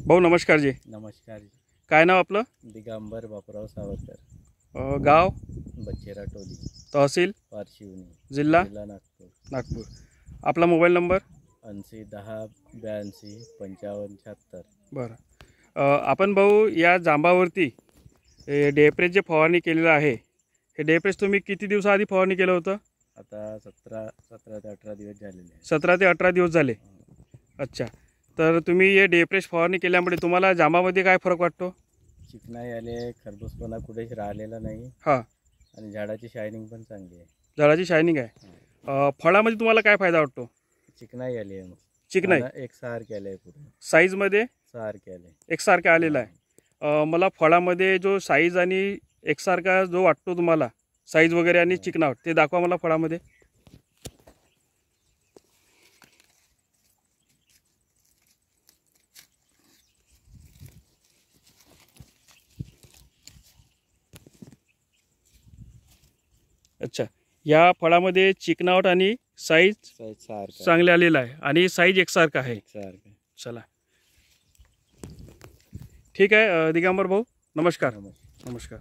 भाऊ नमस्कार जी. नमस्कार जी. काय नाव आपलं? दिगंबर बापूराव सावरकर. गाव? बचेरा टोली, तहसील? पारशिवनी, जिल्हा? नागपूर. नागपूर. आपला मोबाईल नंबर? 80 10 82 55 76. बरं. आपण भाऊ या जांबावरती डेप्रेस जे फवारणी केलेलं आहे, हे डेप्रेस तुम्ही किती दिवसाआधी फवारणी केलं होतं? आता 17 ते 18 दिवस झालेले आहेत. 17 ते 18 दिवस झाले. अच्छा. तर तुम्ही हे डेप्रेस फवारणी केल्यामुळे तुम्हाला जांबामध्ये काय फरक वाटतो? चिकनाई आले, खरबूजपणा कुठेच राहिलेला नाही. हां. आणि झाडाची शायनिंग पण चांगली आहे. झाडाची शायनिंग आहे. फळामध्ये तुम्हाला काय फायदा वाटतो? चिकनाई आली आहे. चिकनाई एकसारखे आले आहे. पूर्ण साईजमध्ये सारखे आले, एकसारखं आलेलं आहे. मला फळामध्ये जो साईज आणि एकसारखा जो वाटतो तुम्हाला, साईज वगैरे आणि चिकनावट, ते दाखवा मला फळामध्ये. अच्छा. या फळामध्ये चिकनावट आणि साईज सारखं चांगले आलेला आहे आणि साईज एकसारखा आहे. एकसारखं. चला, ठीक आहे दिगंबर भाऊ, नमस्कार. नमस्कार. नमस्कार.